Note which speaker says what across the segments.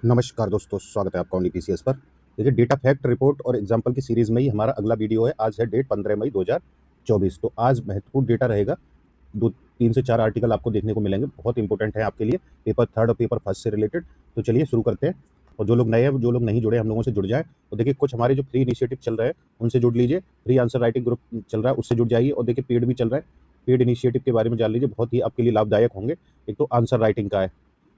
Speaker 1: नमस्कार दोस्तों, स्वागत है आपका OnlyPCS पर। देखिए, डेटा फैक्ट रिपोर्ट और एग्जाम्पल की सीरीज में ही हमारा अगला वीडियो है। आज है डेट 15 मई 2024। तो आज महत्वपूर्ण डेटा रहेगा। 3 से 4 आर्टिकल आपको देखने को मिलेंगे, बहुत इंपॉर्टेंट है आपके लिए, पेपर थर्ड और पेपर फर्स्ट से रिलेटेड। तो चलिए शुरू करते हैं। और जो लोग नए हैं, जो लोग नहीं जुड़े, हम लोगों से जुड़ जाएं। तो देखिए, कुछ हमारे जो फ्री इनिशिएटिव चल रहे हैं उनसे जुड़ लीजिए। फ्री आंसर राइटिंग ग्रुप चल रहा है, उससे जुड़ जाइए। और देखिए, पेड भी चल रहा है। पेड इनिशिएटिव के बारे में जान लीजिए, बहुत ही आपके लिए लाभदायक होंगे। एक तो आंसर राइटिंग का है,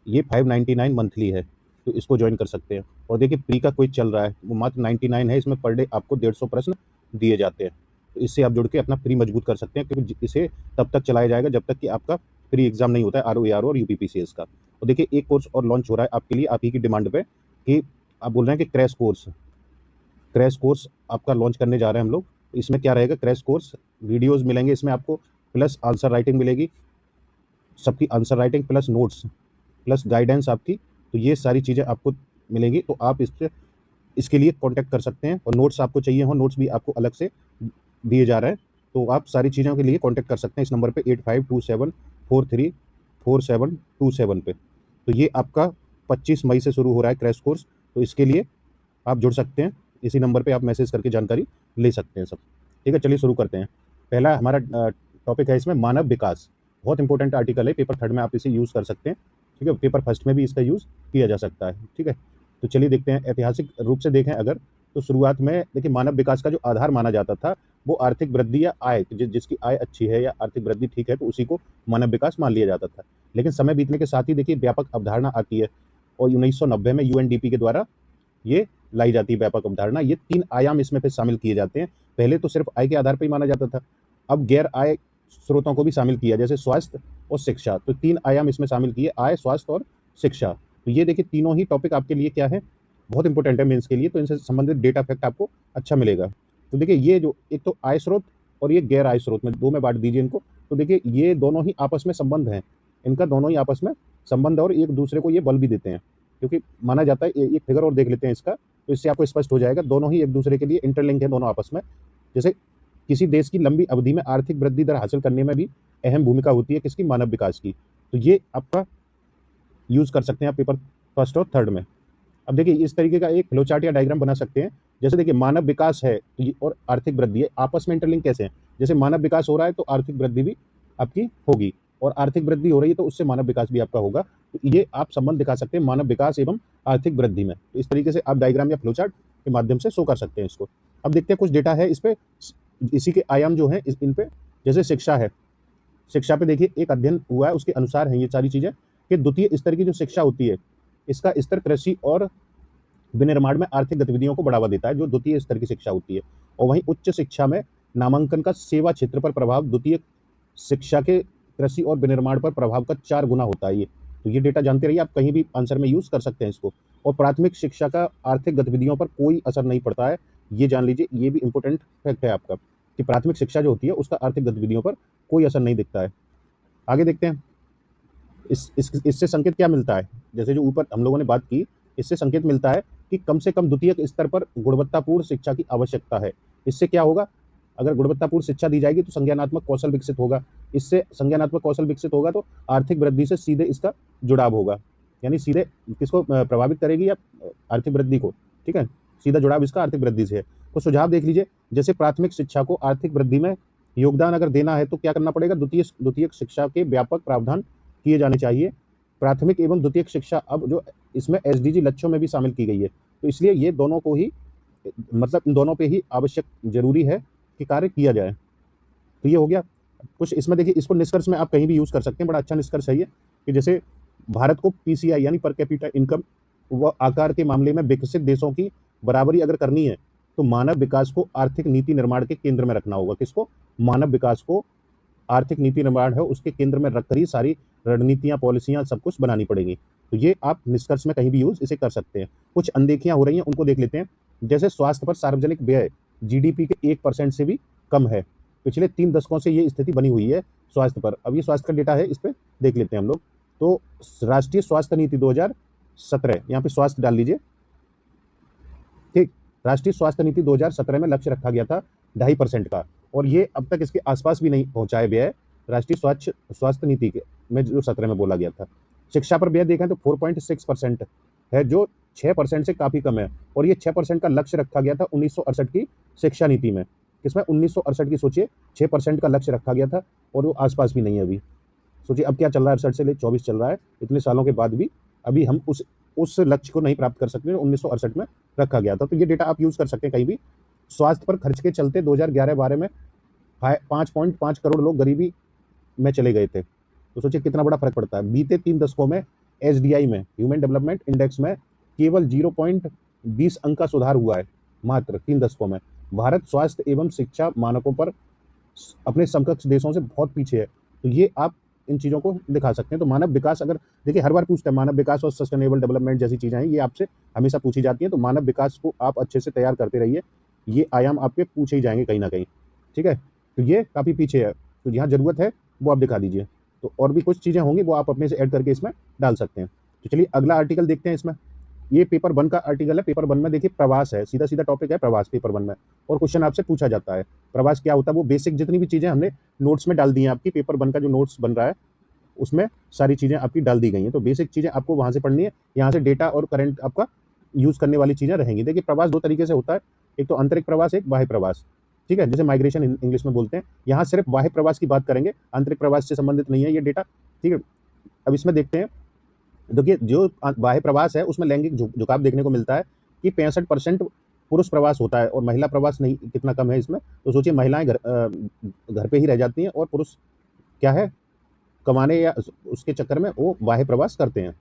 Speaker 1: ये 599 मंथली है, तो इसको ज्वाइन कर सकते हैं। और देखिए, प्री का क्विज चल रहा है, वो मात्र 99 है। इसमें पर डे आपको 150 प्रश्न दिए जाते हैं। तो इससे आप जुड़ के अपना प्री मजबूत कर सकते हैं, क्योंकि इसे तब तक चलाया जाएगा जब तक कि आपका प्री एग्जाम नहीं होता है, ROARO और UPPCS का। और देखिए, एक कोर्स और लॉन्च हो रहा है आपके लिए, आप ही की डिमांड पे, कि आप बोल रहे हैं कि क्रैश कोर्स आपका लॉन्च करने जा रहे हैं हम लोग। इसमें क्या रहेगा? क्रैश कोर्स वीडियोस मिलेंगे इसमें आपको, प्लस आंसर राइटिंग मिलेगी, सबकी answer writing plus notes plus guidance आपकी। तो ये सारी चीज़ें आपको मिलेंगी। तो आप इसके लिए कांटेक्ट कर सकते हैं। और नोट्स आपको चाहिए हो, नोट्स भी आपको अलग से दिए जा रहे हैं। तो आप सारी चीज़ों के लिए कांटेक्ट कर सकते हैं इस नंबर पे 8527434727 पे। तो ये आपका 25 मई से शुरू हो रहा है क्रैश कोर्स। तो इसके लिए आप जुड़ सकते हैं, इसी नंबर पे आप मैसेज करके जानकारी ले सकते हैं सब। ठीक है, चलिए शुरू करते हैं। पहला हमारा टॉपिक है इसमें मानव विकास। बहुत इंपॉर्टेंट आर्टिकल है, पेपर थर्ड में आप इसे यूज़ कर सकते हैं। ठीक है, पेपर फर्स्ट में भी इसका यूज़ किया जा सकता है। ठीक है, तो चलिए देखते हैं। ऐतिहासिक रूप से देखें अगर, तो शुरुआत में देखिए, मानव विकास का जो आधार माना जाता था वो आर्थिक वृद्धि या आय, जिसकी आय अच्छी है या आर्थिक वृद्धि ठीक है, तो उसी को मानव विकास मान लिया जाता था। लेकिन समय बीतने के साथ ही देखिए, व्यापक अवधारणा आती है। और 1990 में UNDP के द्वारा ये लाई जाती है व्यापक अवधारणा। ये 3 आयाम इसमें फिर शामिल किए जाते हैं। पहले तो सिर्फ आय के आधार पर ही माना जाता था, अब गैर आय स्रोतों को भी शामिल किया, जैसे स्वास्थ्य और शिक्षा। तो 3 आयाम इसमें शामिल किए, आय, स्वास्थ्य और शिक्षा। तो ये देखिए, तीनों ही टॉपिक आपके लिए क्या है, बहुत इंपॉर्टेंट है मेंस के लिए। तो इनसे संबंधित डेटा फैक्ट आपको अच्छा मिलेगा। तो देखिए, ये जो एक तो आय स्रोत और ये गैर आय स्रोत में, दो में बांट दीजिए इनको। तो देखिए, ये दोनों ही आपस में संबंध हैं, इनका दोनों ही आपस में संबंध है, और एक दूसरे को ये बल भी देते हैं। क्योंकि माना जाता है, एक फिगर और देख लेते हैं इसका, तो इससे आपको स्पष्ट हो जाएगा। दोनों ही एक दूसरे के लिए इंटरलिंक है, दोनों आपस में। जैसे किसी देश की लंबी अवधि में आर्थिक वृद्धि दर हासिल करने में भी अहम भूमिका होती है किसकी? मानव विकास की। तो ये आपका यूज कर सकते हैं आप पेपर फर्स्ट और थर्ड में। अब देखिए, इस तरीके का एक फ्लो चार्ट या डायग्राम बना सकते हैं। जैसे देखिए, मानव विकास है तो और आर्थिक वृद्धि है, आपस में इंटरलिंक कैसे हैं? जैसे मानव विकास हो रहा है तो आर्थिक वृद्धि भी आपकी होगी, और आर्थिक वृद्धि हो रही है तो उससे मानव विकास भी आपका होगा। तो ये आप संबंध दिखा सकते हैं मानव विकास एवं आर्थिक वृद्धि में। तो इस तरीके से आप डायग्राम या फ्लो चार्ट के माध्यम से शो कर सकते हैं इसको। अब देखते हैं कुछ डेटा है इस पे, इसी के आयाम जो है इन पे। जैसे शिक्षा है, शिक्षा पे देखिए एक अध्ययन हुआ है, उसके अनुसार है ये सारी चीजें, कि द्वितीय स्तर की जो शिक्षा होती है, इसका स्तर कृषि और विनिर्माण में आर्थिक गतिविधियों को बढ़ावा देता है, जो द्वितीय स्तर की शिक्षा होती है। और वहीं उच्च शिक्षा में नामांकन का सेवा क्षेत्र पर प्रभाव द्वितीय शिक्षा के कृषि और विनिर्माण पर प्रभाव का 4 गुना होता है ये। तो ये डेटा जानते रहिए, आप कहीं भी आंसर में यूज कर सकते हैं इसको। और प्राथमिक शिक्षा का आर्थिक गतिविधियों पर कोई असर नहीं पड़ता है, ये जान लीजिए। ये भी इंपॉर्टेंट फैक्ट है आपका, कि प्राथमिक शिक्षा जो होती है उसका आर्थिक गतिविधियों पर कोई असर नहीं दिखता है। आगे देखते हैं, इससे संकेत क्या मिलता है? जैसे जो ऊपर हम लोगों ने बात की, इससे संकेत मिलता है कि कम से कम द्वितीयक स्तर पर गुणवत्तापूर्ण शिक्षा की आवश्यकता है। इससे क्या होगा? अगर गुणवत्तापूर्ण शिक्षा दी जाएगी तो संज्ञानात्मक कौशल विकसित होगा। इससे संज्ञानात्मक कौशल विकसित होगा तो आर्थिक वृद्धि से सीधे इसका जुड़ाव होगा। यानी सीधे किसको प्रभावित करेगी? या आर्थिक वृद्धि को। ठीक है, सीधा जुड़ाव इसका आर्थिक वृद्धि से है। तो सुझाव देख लीजिए, जैसे प्राथमिक शिक्षा को आर्थिक वृद्धि में योगदान अगर देना है तो क्या करना पड़ेगा? द्वितीयक शिक्षा के व्यापक प्रावधान किए जाने चाहिए। प्राथमिक एवं द्वितीयक शिक्षा अब जो इसमें SDG लक्ष्यों में भी शामिल की गई है, तो इसलिए ये दोनों को ही, मतलब इन दोनों पे ही आवश्यक जरूरी है कि कार्य किया जाए। तो ये हो गया कुछ इसमें। देखिए, इसको निष्कर्ष में आप कहीं भी यूज कर सकते हैं, बड़ा अच्छा निष्कर्ष है ये, कि जैसे भारत को PCI यानी पर कैपिटा इनकम व आकार के मामले में विकसित देशों की बराबरी अगर करनी है तो मानव विकास को आर्थिक नीति निर्माण के केंद्र में रखना होगा। किसको? मानव विकास को आर्थिक नीति निर्माण है उसके केंद्र में रखकर ही सारी रणनीतियां, पॉलिसियां, सब कुछ बनानी पड़ेगी। तो ये आप निष्कर्ष में कहीं भी यूज इसे कर सकते हैं। कुछ अनदेखियां हो रही हैं, उनको देख लेते हैं। जैसे स्वास्थ्य पर सार्वजनिक व्यय GDP के 1% से भी कम है। पिछले 3 दशकों से ये स्थिति बनी हुई है स्वास्थ्य पर। अब ये स्वास्थ्य का डेटा है, इस पर देख लेते हैं हम लोग। तो राष्ट्रीय स्वास्थ्य नीति 2017, यहाँ पे स्वास्थ्य डाल लीजिए। ठीक, राष्ट्रीय स्वास्थ्य नीति 2017 में लक्ष्य रखा गया था 2.5% का, और ये अब तक इसके आसपास भी नहीं पहुंचा है व्यय, राष्ट्रीय स्वास्थ्य नीति के में जो 17 में बोला गया था। शिक्षा पर व्यय देखें तो 4.6%, है जो 6% से काफ़ी कम है। और ये 6% का लक्ष्य रखा गया था 1968 की शिक्षा नीति में। किसमें? 1968 की। सोचिए 6% का लक्ष्य रखा गया था और वो आसपास भी नहीं है अभी। सोचिए अब क्या चल रहा है, 68 से लेकर 24 चल रहा है, इतने सालों के बाद भी अभी हम उस लक्ष्य को नहीं प्राप्त कर सकते जो 1968 में रखा गया था। तो ये डेटा आप यूज़ कर सकते हैं कहीं भी। स्वास्थ्य पर खर्च के चलते 2011-12 में 5.5 करोड़ लोग गरीबी में चले गए थे। तो सोचिए कितना बड़ा फर्क पड़ता है। बीते 3 दशकों में एसडीआई में, ह्यूमन डेवलपमेंट इंडेक्स में केवल 0.20 अंक का सुधार हुआ है, मात्र 3 दशकों में। भारत स्वास्थ्य एवं शिक्षा मानकों पर अपने समकक्ष देशों से बहुत पीछे है। तो ये आप इन चीज़ों को दिखा सकते हैं। तो मानव विकास, अगर देखिए हर बार पूछते हैं मानव विकास और सस्टेनेबल डेवलपमेंट जैसी चीज़ें हैं, ये आपसे हमेशा पूछी जाती हैं। तो मानव विकास को आप अच्छे से तैयार करते रहिए, ये आयाम आपके पूछे ही जाएंगे कहीं ना कहीं। ठीक है, तो ये काफ़ी पीछे है, तो जहाँ ज़रूरत है वो आप दिखा दीजिए। तो और भी कुछ चीज़ें होंगी वो आप अपने से ऐड करके इसमें डाल सकते हैं। तो चलिए अगला आर्टिकल देखते हैं। इसमें ये पेपर 1 का आर्टिकल है। पेपर 1 में देखिए प्रवास है, सीधा सीधा टॉपिक है प्रवास पेपर 1 में। और क्वेश्चन आपसे पूछा जाता है प्रवास क्या होता है। वो बेसिक जितनी भी चीज़ें हमने नोट्स में डाल दी हैं आपकी, पेपर 1 का जो नोट्स बन रहा है उसमें सारी चीज़ें आपकी डाल दी गई हैं। तो बेसिक चीज़ें आपको वहाँ से पढ़नी है, यहाँ से डेटा और करंट आपका यूज़ करने वाली चीज़ें रहेंगी। देखिए प्रवास 2 तरीके से होता है, एक तो आंतरिक प्रवास, एक बाह्य प्रवास। ठीक है, जैसे माइग्रेशन इंग्लिश में बोलते हैं। यहाँ सिर्फ बाह्य प्रवास की बात करेंगे, आंतरिक प्रवास से संबंधित नहीं है ये डेटा। ठीक है, अब इसमें देखते हैं। देखिए जो बाह्य प्रवास है उसमें लैंगिक झुकाव देखने को मिलता है कि 65% पुरुष प्रवास होता है और महिला प्रवास नहीं, कितना कम है इसमें। तो सोचिए महिलाएं घर पे ही रह जाती हैं और पुरुष क्या है, कमाने या उसके चक्कर में वो बाह्य प्रवास करते हैं।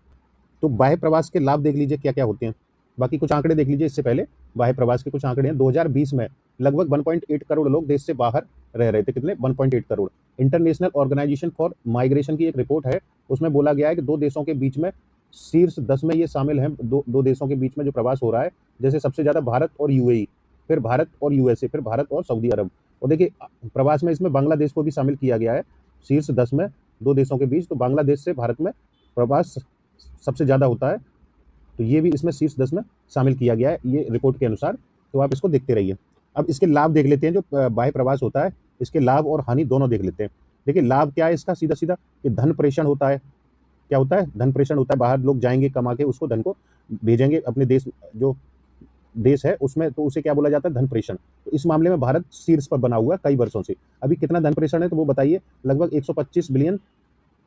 Speaker 1: तो बाह्य प्रवास के लाभ देख लीजिए क्या क्या होते हैं। बाकी कुछ आंकड़े देख लीजिए इससे पहले। बाह्य प्रवास के कुछ आंकड़े हैं। 2020 में लगभग 1.8 करोड़ लोग देश से बाहर रह रहे थे। कितने? 1.8 crore. International Organization for Migration की एक रिपोर्ट है, उसमें बोला गया है कि 2 देशों के बीच में शीर्ष 10 में ये शामिल हैं। दो देशों के बीच में जो प्रवास हो रहा है, जैसे सबसे ज़्यादा भारत और यूएई, फिर भारत और यूएसए, फिर भारत और सऊदी अरब। और देखिए प्रवास में इसमें बांग्लादेश को भी शामिल किया गया है शीर्ष 10 में, 2 देशों के बीच। तो बांग्लादेश से भारत में प्रवास सबसे ज़्यादा होता है, तो ये भी इसमें शीर्ष 10 में शामिल किया गया है ये रिपोर्ट के अनुसार। तो आप इसको देखते रहिए। अब इसके लाभ देख लेते हैं। जो बाह्य प्रवास होता है इसके लाभ और हानि दोनों देख लेते हैं। देखिए लाभ क्या है इसका, सीधा सीधा कि धन प्रेषण होता है। क्या होता है? धन प्रेषण होता है। बाहर लोग जाएंगे, कमा के उसको धन को भेजेंगे अपने देश, जो देश है उसमें, तो उसे क्या बोला जाता है? धन प्रेषण। तो इस मामले में भारत शीर्ष पर बना हुआ है कई वर्षों से। अभी कितना धन प्रेषण है तो वो बताइए। लगभग 125 बिलियन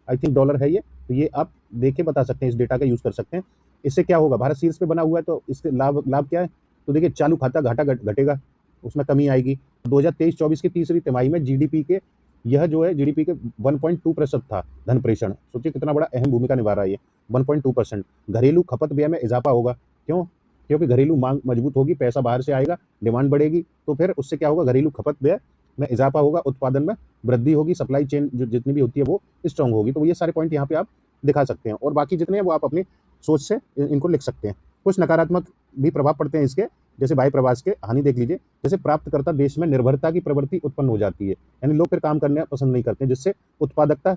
Speaker 1: आई थिंक डॉलर है ये। तो ये आप देख के बता सकते हैं, इस डेटा का यूज़ कर सकते हैं। इससे क्या होगा, भारत शीर्ष पे बना हुआ है तो इसके लाभ क्या है? तो देखिए चालू खाता घाटा घटेगा, उसमें कमी आएगी। 2023-24 की तीसरी तिमाही में जीडीपी के, यह जो है जीडीपी के 1.2% था धन प्रेषण। सोचिए कितना बड़ा अहम भूमिका निभा रहा है ये 1.2%। घरेलू खपत व्यय में इजाफा होगा। क्यों? क्योंकि घरेलू मांग मजबूत होगी, पैसा बाहर से आएगा, डिमांड बढ़ेगी, तो फिर उससे क्या होगा? घरेलू खपत व्यय में इजाफा होगा, उत्पादन में वृद्धि होगी, सप्लाई चेन जो जितनी भी होती है वो स्ट्रांग होगी। तो ये सारे पॉइंट यहाँ पे आप दिखा सकते हैं और बाकी जितने हैं वो आप अपनी सोच से इनको लिख सकते हैं। कुछ नकारात्मक भी प्रभाव पड़ते हैं इसके, जैसे बाह्य प्रवास के हानि देख लीजिए। जैसे प्राप्तकर्ता देश में निर्भरता की प्रवृत्ति उत्पन्न हो जाती है, यानी लोग फिर काम करना पसंद नहीं करते, जिससे उत्पादकता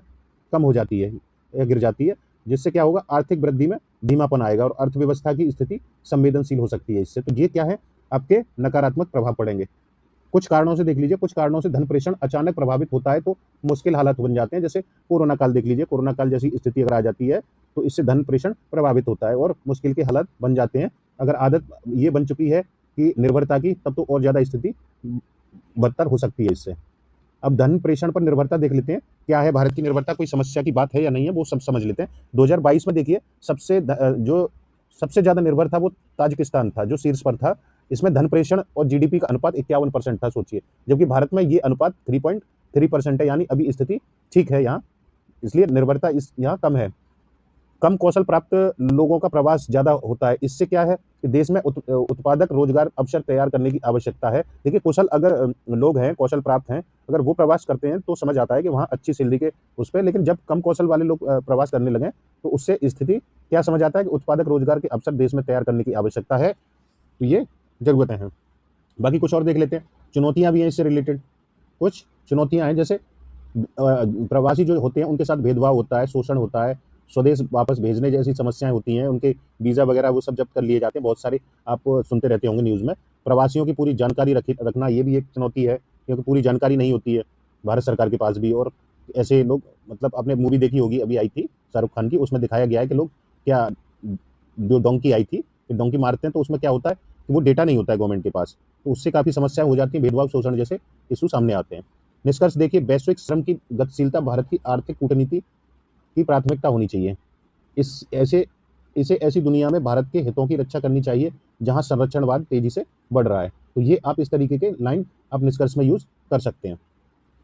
Speaker 1: कम हो जाती है या गिर जाती है, जिससे क्या होगा? आर्थिक वृद्धि में धीमापन आएगा और अर्थव्यवस्था की स्थिति संवेदनशील हो सकती है इससे। तो ये क्या है? आपके नकारात्मक प्रभाव पड़ेंगे। कुछ कारणों से देख लीजिए, कुछ कारणों से धन प्रेषण अचानक प्रभावित होता है तो मुश्किल हालात बन जाते हैं। जैसे कोरोना काल देख लीजिए, कोरोना काल जैसी स्थिति अगर आ जाती है तो इससे धन प्रेषण प्रभावित होता है और मुश्किल के हालात बन जाते हैं। अगर आदत ये बन चुकी है कि निर्भरता की, तब तो और ज़्यादा स्थिति बदतर हो सकती है इससे। अब धन प्रेषण पर निर्भरता देख लेते हैं, क्या है भारत की निर्भरता, कोई समस्या की बात है या नहीं है, वो सब समझ लेते हैं। 2022 में देखिए जो सबसे ज़्यादा निर्भर था वो ताजिकिस्तान था, जो शीर्ष पर था। इसमें धन प्रेषण और जीडीपी का अनुपात 51% था, सोचिए। जबकि भारत में ये अनुपात 3.3% है, यानी अभी स्थिति ठीक है यहाँ, इसलिए निर्भरता यहाँ कम है। कम कौशल प्राप्त लोगों का प्रवास ज़्यादा होता है। इससे क्या है कि देश में उत्पादक रोजगार अवसर तैयार करने की आवश्यकता है। देखिए कुशल अगर लोग हैं, कौशल प्राप्त हैं, अगर वो प्रवास करते हैं तो समझ आता है कि वहाँ अच्छी सैलरी के उस पर। लेकिन जब कम कौशल वाले लोग प्रवास करने लगे तो उससे स्थिति क्या समझ आता है कि उत्पादक रोजगार के अवसर देश में तैयार करने की आवश्यकता है। तो ये ज़रूरतें हैं। बाकी कुछ और देख लेते हैं। चुनौतियाँ भी हैं इससे रिलेटेड। कुछ चुनौतियाँ हैं, जैसे प्रवासी जो होते हैं उनके साथ भेदभाव होता है, शोषण होता है, स्वदेश वापस भेजने जैसी समस्याएं होती हैं, उनके वीज़ा वगैरह वो सब जब्त कर लिए जाते हैं। बहुत सारे आप सुनते रहते होंगे न्यूज़ में। प्रवासियों की पूरी जानकारी रखना ये भी एक चुनौती है, क्योंकि पूरी जानकारी नहीं होती है भारत सरकार के पास भी। और ऐसे लोग, मतलब आपने मूवी देखी होगी, अभी आई थी शाहरुख खान की, उसमें दिखाया गया है कि लोग क्या जो डोंकी आई थी, डोंकी मारते हैं तो उसमें क्या होता है कि वो डेटा नहीं होता है गवर्नमेंट के पास, तो उससे काफ़ी समस्याएं हो जाती हैं, भेदभाव शोषण जैसे इशू सामने आते हैं। निष्कर्ष देखिए, वैश्विक श्रम की गतिशीलता भारत की आर्थिक कूटनीति की प्राथमिकता होनी चाहिए। इस ऐसे इसे ऐसी दुनिया में भारत के हितों की रक्षा करनी चाहिए जहां संरक्षणवाद तेजी से बढ़ रहा है। तो ये आप इस तरीके के लाइन आप निष्कर्ष में यूज कर सकते हैं।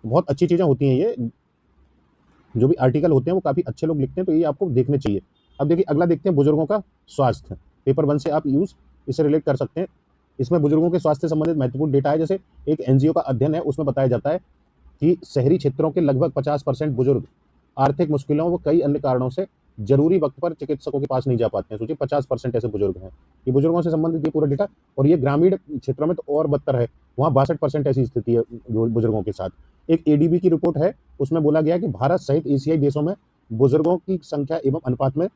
Speaker 1: बहुत अच्छी चीजें होती हैं ये, जो भी आर्टिकल होते हैं वो काफी अच्छे लोग लिखते हैं, तो ये आपको देखने चाहिए। अब देखिए अगला देखते हैं, बुजुर्गों का स्वास्थ्य। पेपर 1 से आप यूज इसे रिलेट कर सकते हैं। इसमें बुजुर्गों के स्वास्थ्य से संबंधित महत्वपूर्ण डेटा है। जैसे एक एनजीओ का अध्ययन है, उसमें बताया जाता है कि शहरी क्षेत्रों के लगभग 50% बुजुर्ग आर्थिक मुश्किलों व कई अन्य कारणों से जरूरी वक्त पर चिकित्सकों के पास नहीं जा पाते हैं। सोचिए 50% ऐसे बुजुर्ग हैं। ये बुजुर्गों से संबंधित ये पूरा डेटा। और ये ग्रामीण क्षेत्रों में तो और बदतर है, वहाँ 62% ऐसी स्थिति है जो बुजुर्गों के साथ। एक एडीबी की रिपोर्ट है, उसमें बोला गया कि भारत सहित एशियाई देशों में बुजुर्गों की संख्या एवं अनुपात में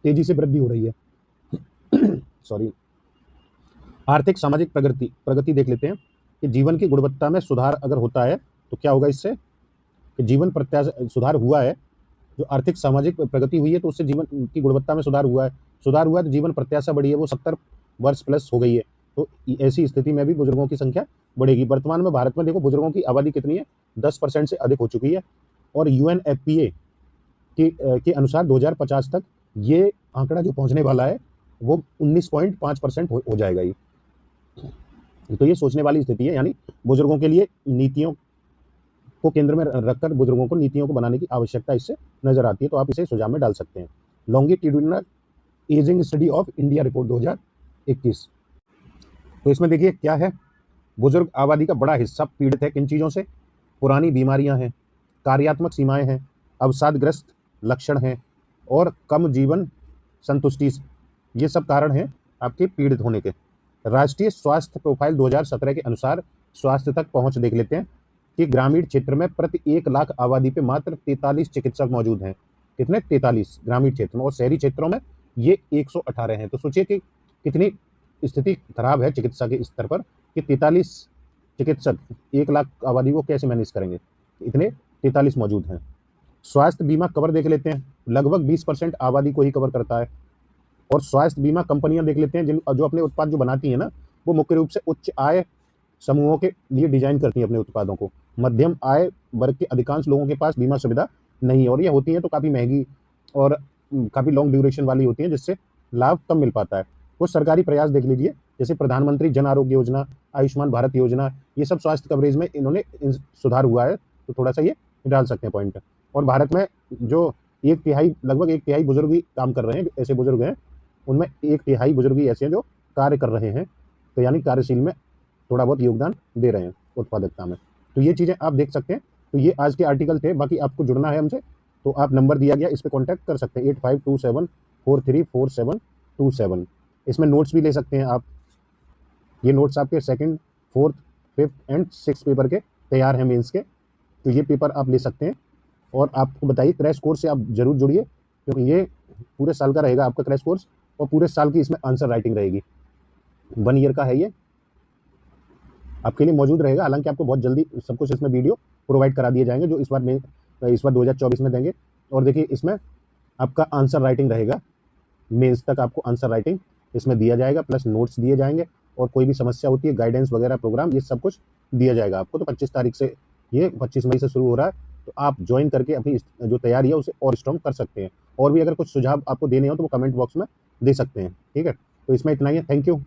Speaker 1: तेजी से वृद्धि हो रही है। सॉरी। आर्थिक सामाजिक प्रगति प्रगति देख लेते हैं कि जीवन की गुणवत्ता में सुधार अगर होता है तो क्या होगा इससे, कि जीवन प्रत्याशा सुधार हुआ है, जो आर्थिक सामाजिक प्रगति हुई है तो उससे जीवन की गुणवत्ता में सुधार हुआ है तो जीवन प्रत्याशा बढ़ी है, वो 70 वर्ष प्लस हो गई है। तो ऐसी स्थिति में भी बुजुर्गों की संख्या बढ़ेगी। वर्तमान में भारत में देखो बुजुर्गों की आबादी कितनी है, 10% से अधिक हो चुकी है। और यूएनएफपीए के अनुसार 2050 तक ये आंकड़ा जो पहुंचने वाला है वो 19.5% हो जाएगा। ये तो ये सोचने वाली स्थिति है, यानी बुजुर्गों के लिए नीतियों को केंद्र में रखकर बुजुर्गों को नीतियों को बनाने की आवश्यकता इससे नजर आती है। तो आप इसे सुझाव में डाल सकते हैं। Longitudinal ageing study of India report 2021। तो इसमें देखिए क्या है, बुजुर्ग आबादी का बड़ा हिस्सा पीड़ित है किन चीजों से, पुरानी बीमारियां हैं, कार्यात्मक सीमाएं हैं, अवसादग्रस्त लक्षण हैं और कम जीवन संतुष्टि। ये सब कारण हैं आपके पीड़ित होने के। राष्ट्रीय स्वास्थ्य प्रोफाइल 2017 के अनुसार स्वास्थ्य तक पहुंच देख लेते हैं कि ग्रामीण क्षेत्र में प्रति 1 लाख आबादी पे मात्र 43 चिकित्सक मौजूद हैं। कितने? 43 ग्रामीण क्षेत्र में। और शहरी क्षेत्रों में ये 118 हैं। तो सोचिए कि कितनी स्थिति खराब है चिकित्सा के स्तर पर कि 43 चिकित्सक 1 लाख आबादी को कैसे मैनेज करेंगे, इतने 43 मौजूद हैं। स्वास्थ्य बीमा कवर देख लेते हैं, लगभग 20% आबादी को ही कवर करता है। और स्वास्थ्य बीमा कंपनियां देख लेते हैं जो अपने उत्पाद जो बनाती हैं ना, वो मुख्य रूप से उच्च आय समूहों के लिए डिजाइन करती हैं अपने उत्पादों को। मध्यम आय वर्ग के अधिकांश लोगों के पास बीमा सुविधा नहीं है, और ये होती है तो काफ़ी महंगी और काफ़ी लॉन्ग ड्यूरेशन वाली होती है, जिससे लाभ कम मिल पाता है। कुछ सरकारी प्रयास देख लीजिए, जैसे प्रधानमंत्री जन आरोग्य योजना, आयुष्मान भारत योजना, ये सब स्वास्थ्य कवरेज में इन्होंने सुधार हुआ है, तो थोड़ा सा ये डाल सकते हैं पॉइंट। और भारत में जो लगभग एक तिहाई बुजुर्ग ही काम कर रहे हैं, ऐसे बुजुर्ग हैं, उनमें एक तिहाई बुजुर्ग ही ऐसे हैं जो कार्य कर रहे हैं, तो यानी कार्यशील में थोड़ा बहुत योगदान दे रहे हैं उत्पादकता में। तो ये चीज़ें आप देख सकते हैं। तो ये आज के आर्टिकल थे। बाकी आपको जुड़ना है हमसे तो आप नंबर दिया गया इस पर कॉन्टैक्ट कर सकते हैं, 8527434727। इसमें नोट्स भी ले सकते हैं आप। ये नोट्स आपके 2nd, 4th, 5th and 6th paper के तैयार हैं मेंस के, तो ये पेपर आप ले सकते हैं। और आपको बताइए क्रैश कोर्स से आप जरूर जुड़िए, क्योंकि ये पूरे साल का रहेगा आपका क्रैश कोर्स, और पूरे साल की इसमें आंसर राइटिंग रहेगी। 1 ईयर का है ये, आपके लिए मौजूद रहेगा। हालांकि आपको बहुत जल्दी सब कुछ इसमें वीडियो प्रोवाइड करा दिए जाएंगे, जो इस बार 2024 में देंगे। और देखिए इसमें आपका आंसर राइटिंग रहेगा, मेंस तक आपको आंसर राइटिंग इसमें दिया जाएगा, प्लस नोट्स दिए जाएंगे, और कोई भी समस्या होती है, गाइडेंस वगैरह, प्रोग्राम, ये सब कुछ दिया जाएगा आपको। तो 25 तारीख से, ये 25 मई से शुरू हो रहा है, तो आप ज्वाइन करके अपनी जो तैयारी है उसे और स्ट्रॉन्ग कर सकते हैं। और भी अगर कुछ सुझाव आपको देने हो तो वो कमेंट बॉक्स में दे सकते हैं। ठीक है, तो इसमें इतना ही है। Thank you.